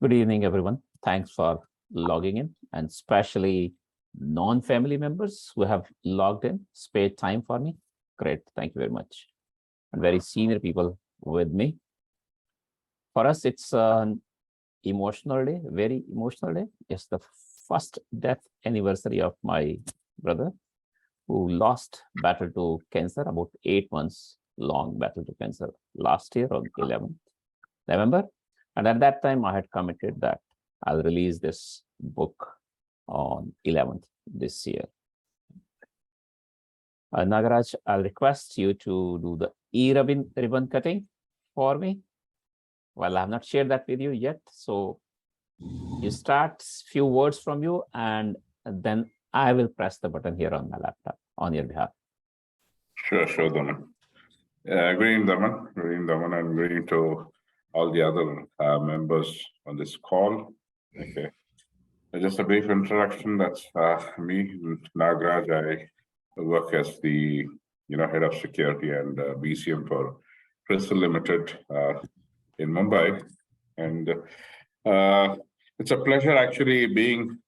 Good evening, everyone. Thanks for logging in, and especially non-family members who have logged in, spared time for me. Great, thank you very much. And very senior people with me. For us, it's an emotional day, very emotional day. It's the first death anniversary of my brother, who lost battle to cancer, about 8 months long battle to cancer last year on 11th November. And at that time, I had committed that I'll release this book on 11th this year. Nagaraj, I'll request you to do the ribbon cutting for me. Well, I have not shared that with you yet. So you start few words from you, and then I will press the button here on my laptop on your behalf. Sure, Daman. Good evening, Daman. Good evening, Daman, and good evening to all the other members on this call. Okay. Just a brief introduction. That's me, Nagaraj. I work as the head of security and BCM for Crystal Limited in Mumbai, and it's a pleasure actually being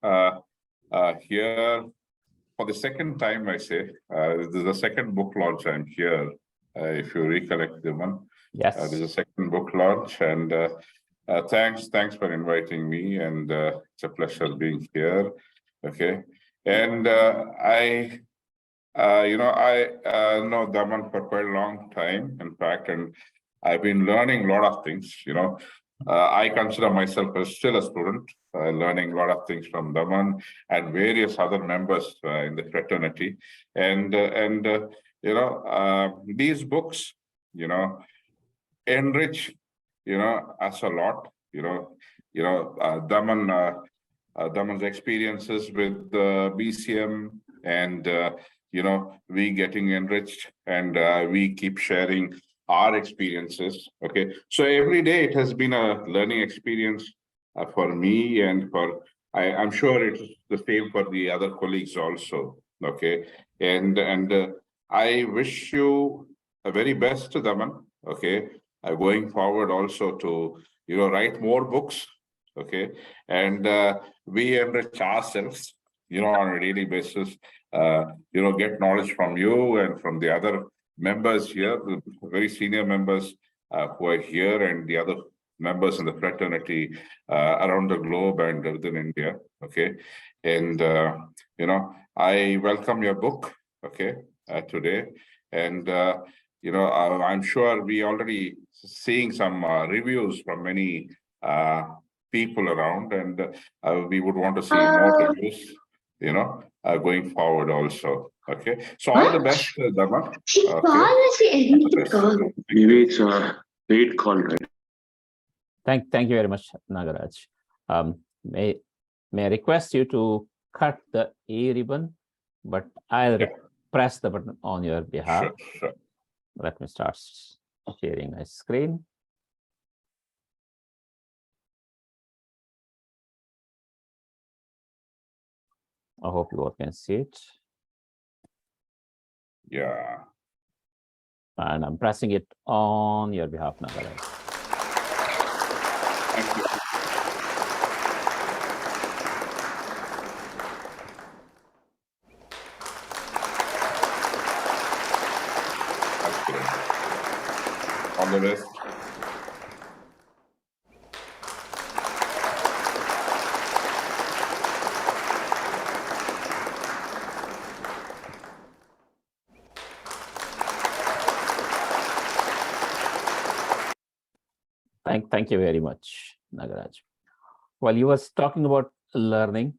here for the second time. I say this is the second book launch. I'm here. If you recollect, Daman. Yes. This is a second book launch, and thanks for inviting me, and it's a pleasure being here. Okay, and I know Daman for quite a long time, in fact, and I've been learning a lot of things. I consider myself as still a student, learning a lot of things from Daman and various other members in the fraternity, and these books, enrich, us a lot. Daman's experiences with BCM, and we getting enriched, and we keep sharing our experiences. Okay, so every day it has been a learning experience for me, and I'm sure it's the same for the other colleagues also. Okay, and I wish you a very best, Daman. Okay, going forward also to write more books. Okay, and we enrich ourselves on a daily basis, get knowledge from you and from the other members here, the very senior members who are here, and the other members in the fraternity around the globe and within India. Okay, and I welcome your book, okay, today, and I'm sure we already seeing some reviews from many people around, and we would want to see more reviews, going forward also. Okay, so all the best, Daman. Maybe it's a paid call, right? Thank you very much, Nagaraj. May I request you to cut the A ribbon, but I'll press the button on your behalf. Sure. Let me start sharing my screen. I hope you all can see it. Yeah. And I'm pressing it on your behalf, Nagaraj. Thank you. All the best. Thank you very much, Nagaraj. While you was talking about learning,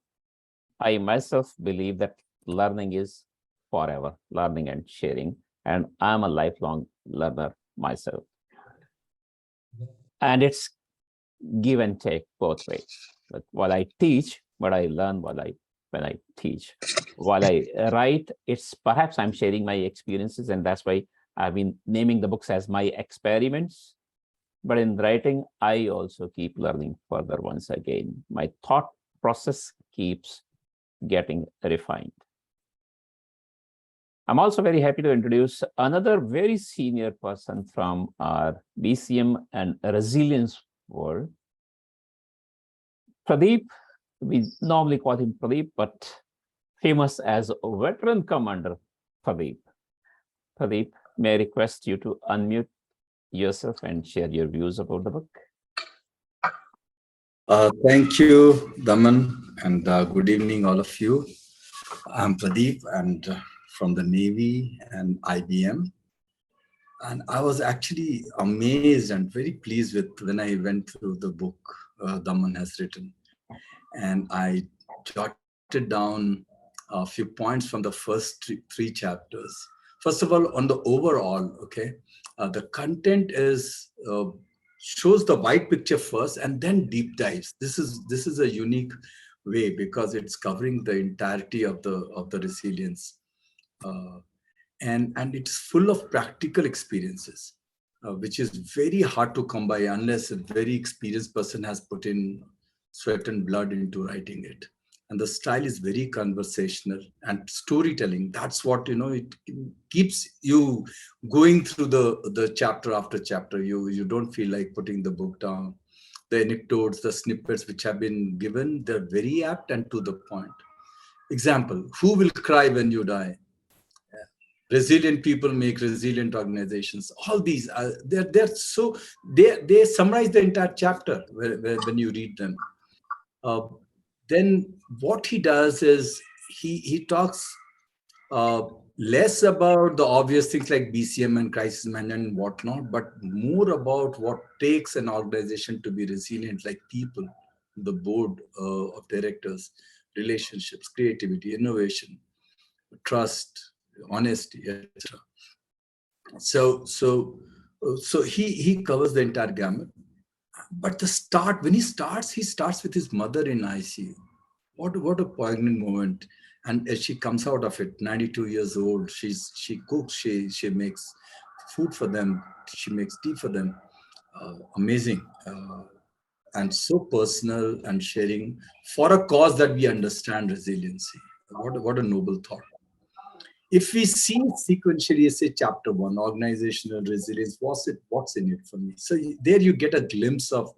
I myself believe that learning is forever, learning and sharing, and I'm a lifelong learner myself. And it's give and take both ways. But while I teach, but I learn when I teach. While I write, it's perhaps I'm sharing my experiences, and that's why I've been naming the books as my experiments. But in writing, I also keep learning further once again. My thought process keeps getting refined. I'm also very happy to introduce another very senior person from our BCM and resilience world, Pradeep, we normally call him Pradeep, but famous as veteran commander Pradeep. Pradeep, may I request you to unmute yourself and share your views about the book? Thank you, Daman, and good evening, all of you. I'm Pradeep, and from the Navy and IBM. And I was actually amazed and very pleased with when I went through the book Daman has written. And I jotted down a few points from the first three chapters. First of all, on the overall, okay, the content is shows the wide picture first and then deep dives. This is a unique way because it's covering the entirety of the resilience, uh, and it's full of practical experiences, which is very hard to come by unless a very experienced person has put in sweat and blood into writing it. And the style is very conversational and storytelling. That's what, it keeps you going through the chapter after chapter. You don't feel like putting the book down. The anecdotes, the snippets which have been given, they're very apt and to the point. Example: who will cry when you die? Resilient people make resilient organizations. All these they're so they summarize the entire chapter when you read them. uh, then what he does is he talks uh, less about the obvious things like BCM and crisis management and whatnot, but more about what takes an organization to be resilient, like people, the board of directors, relationships, creativity, innovation, trust, honesty, etc. So he covers the entire gamut. But when he starts with his mother in ICU. What a poignant moment. And as she comes out of it, 92 years old, she cooks, she makes food for them, she makes tea for them. Amazing. And so personal and sharing for a cause that we understand: resiliency. What a noble thought. If we see sequentially, say chapter 1, organizational resilience, what's in it for me? So there you get a glimpse of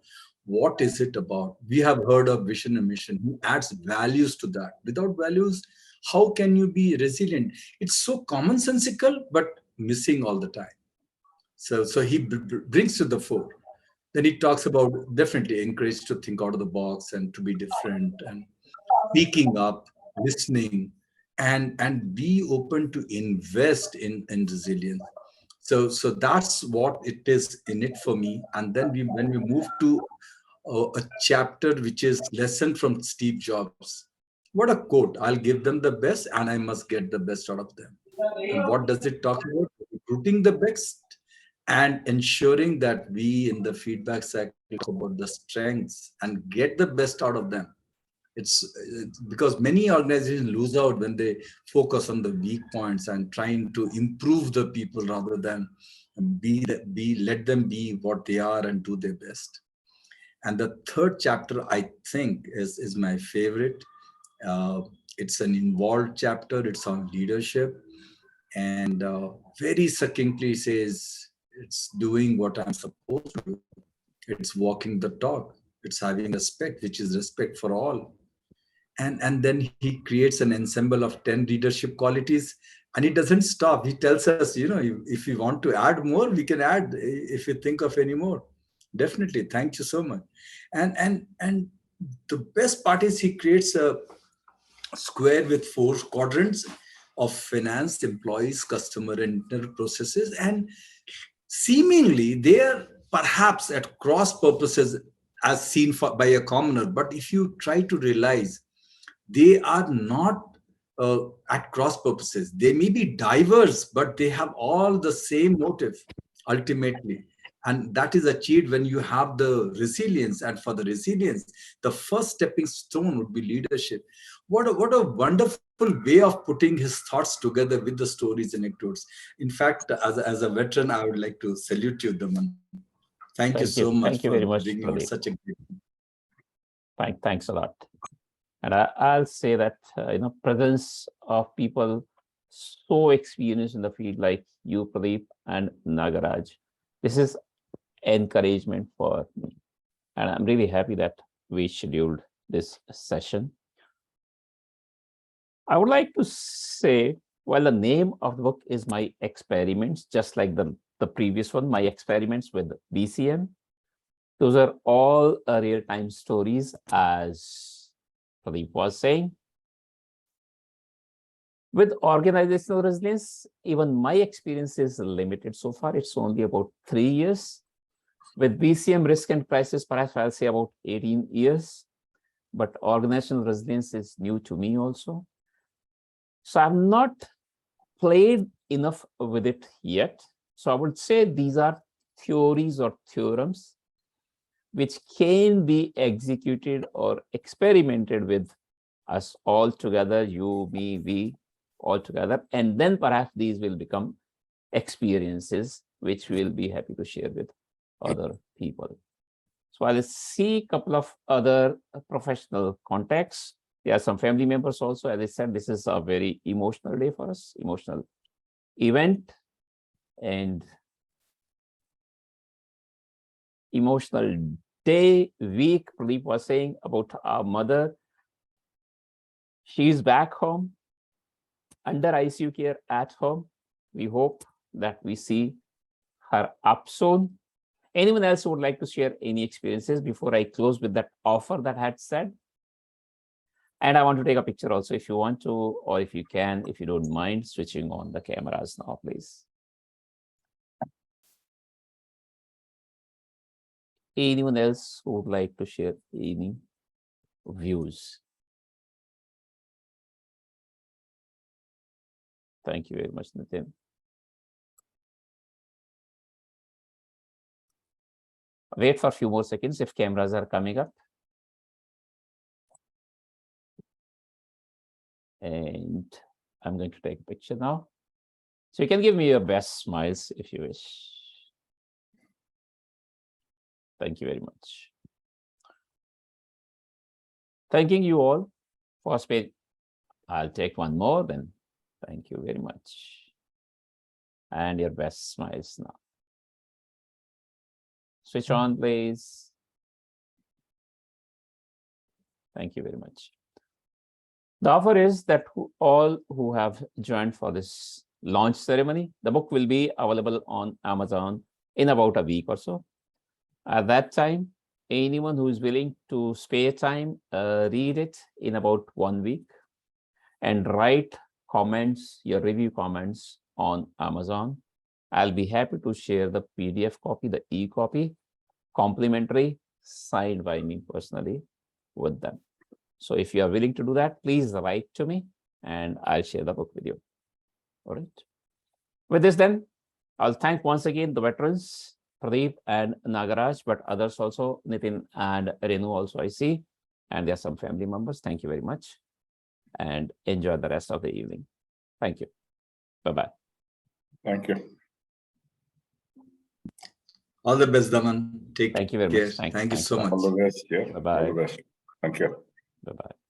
what is it about. We have heard of vision and mission. Who adds values to that? Without values, how can you be resilient? It's so commonsensical, but missing all the time. So he brings to the fore. Then he talks about definitely encouraged to think out of the box and to be different and speaking up, listening, and be open to invest in resilience. So that's what it is in it for me. And then when we move to a chapter which is lesson from Steve Jobs. What a quote! I'll give them the best, and I must get the best out of them. And what does it talk about? Recruiting the best and ensuring that we in the feedback cycle talk about the strengths and get the best out of them. It's because many organizations lose out when they focus on the weak points and trying to improve the people rather than let them be what they are and do their best. And the third chapter, I think, is my favorite. It's an involved chapter. It's on leadership, and very succinctly says it's doing what I'm supposed to do. It's walking the talk. It's having respect, which is respect for all. And then he creates an ensemble of 10 leadership qualities, and he doesn't stop. He tells us, if we want to add more, we can add if you think of any more. Definitely. Thank you so much. And the best part is he creates a square with 4 quadrants of finance, employees, customer, and internal processes. And seemingly they are perhaps at cross purposes as seen by a commoner. But if you try to realize, they are not at cross purposes. They may be diverse, but they have all the same motive ultimately. And that is achieved when you have the resilience. And for the resilience, the first stepping stone would be leadership. What a wonderful way of putting his thoughts together with the stories and anecdotes. In fact, as a veteran, I would like to salute you, Daman. Thank you so much Thank you for very much, bringing out Pradeep. such a great. Thanks a lot. And I'll say that presence of people so experienced in the field like you, Pradeep, and Nagaraj. This is encouragement for me, and I'm really happy that we scheduled this session. I would like to say, well, the name of the book is My Experiments, just like the previous one, My Experiments with BCM. Those are all real-time stories, as Pradeep was saying. With organizational resilience, even my experience is limited so far. It's only about 3 years. With BCM risk and crisis, perhaps I'll say about 18 years. But organizational resilience is new to me also. So I've not played enough with it yet. So I would say these are theories or theorems which can be executed or experimented with us all together, you, me, we, all together. And then perhaps these will become experiences which we'll be happy to share with other people. So I'll see a couple of other professional contacts. There are some family members also. As I said, this is a very emotional day for us, emotional event, and emotional day, week. Pradeep was saying about our mother. She's back home under ICU care at home. We hope that we see her up soon. Anyone else who would like to share any experiences before I close with that offer that I had said? And I want to take a picture also if you want to, or if you can, if you don't mind switching on the cameras now, please. Anyone else who would like to share any views? Thank you very much, Nitin. Wait for a few more seconds if cameras are coming up. And I'm going to take a picture now. So you can give me your best smiles if you wish. Thank you very much. Thanking you all for spending. I'll take one more then. Thank you very much. And your best smiles now. Switch on, please. Thank you very much. The offer is that all who have joined for this launch ceremony, the book will be available on Amazon in about a week or so. At that time, anyone who is willing to spare time, read it in about 1 week and write comments, your review comments on Amazon. I'll be happy to share the PDF copy, the e-copy, complimentary, signed by me personally with them. So if you are willing to do that, please write to me and I'll share the book with you. All right. With this then, I'll thank once again the veterans, Pradeep and Nagaraj, but others also, Nitin and Renu also I see, and there are some family members. Thank you very much and enjoy the rest of the evening. Thank you. Bye-bye. Thank you. All the best, Daman. Take Thank you very care. much. Thank you so much. All the best. Yeah. Bye-bye. All the best. Thank you. Bye-bye.